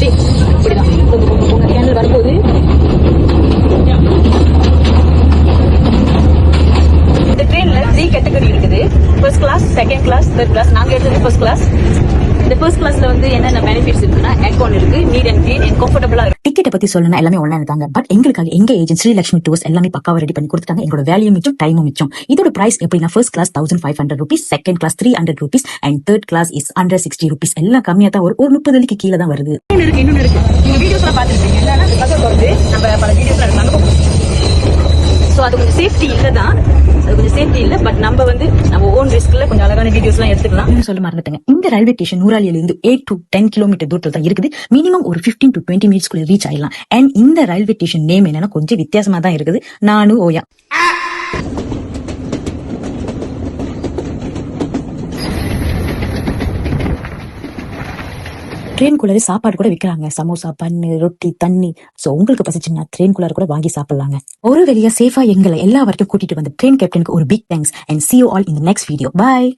அப்படியே இப்படிதான் உங்க கேண்டில் வரும்போது இந்த ட்ரெயின்ல 3 கேட்டகரி இருக்குது. First class, second class, third class. நாங்க எடுத்தது ஃபர்ஸ்ட் கிளாஸ். இந்த ஃபர்ஸ்ட் கிளாஸ்ல வந்து என்னென்ன பெனிஃபிட்ஸ் இருக்குன்னா ஏர்கான் இருக்கு, நீட் அண்ட் கிளீன் அண்ட் கம்ஃபர்டபுளா இருக்கு. டிக்கெட்டை பத்தி சொல்லணும்னா எல்லாமே ஆன்லைன் தாங்க. பட் எங்களுக்காக எங்க ஏஜென்ட் ஸ்ரீலட்சுமி டூர்ஸ் எல்லாமே பக்காவா ரெடி பண்ணி கொடுத்துட்டாங்க. எங்களோட வேல்யூ மிச்சம், டைமும் மிச்சம். இதோட பிரைஸ் எப்படின்னா first class 1500 rupees, second class 300 rupees and third class is 160 rupees. எல்லாம் கம்மியா தான் ஒரு 30 வெள்ளிக்கு கீழே தான் வருது. இன்னொன்னு இருக்கு. நீங்க வீடியோஸ்லாம் பாத்துருப்பீங்க. என்னன்னா பக்கத்துல வந்து நம்ம பல வீடியோஸ்லாம் எடுக்கலாம். சோ அது கொஞ்சம் சேஃப்டி இல்லதான், அது கொஞ்சம் சேஃப்டி இல்ல. பட் நம்ம வந்து நம்ம ஓன் ரிஸ்க்ல கொஞ்சம் அழகான வீடியோஸ் எல்லாம் எடுத்துக்கலாம். சொல்ல மறந்துட்டேங்க, இந்த ரயில்வே ஸ்டேஷன் நூறாலியில இருந்து 8 to 10 கிலோமீட்டர் தூரத்துல தான் இருக்குது. மினிமம் ஒரு 15 to 20 மினிட்ஸ்க்குள்ள ரீச் ஆயிடலாம். அண்ட் இந்த ரயில்வே ஸ்டேஷன் நேம் என்னன்னா கொஞ்சம் வித்தியாசமா தான் இருக்குது. நானு ஓயா. ட்ரெயின் குள்ளார சாப்பாடு கூட விற்கிறாங்க. சமோசா, பன்னு, ரொட்டி, தண்ணி. சோ உங்களுக்கு பசிச்சுன்னா ட்ரெயின் குள்ளார கூட வாங்கி சாப்பிடலாங்க. ஒரு வழியா சேஃபா எங்களை எல்லா வரைக்கும் கூட்டிட்டு வந்த ட்ரெயின் கேப்டனுக்கு ஒரு big thanks and see you all in the next video. Bye.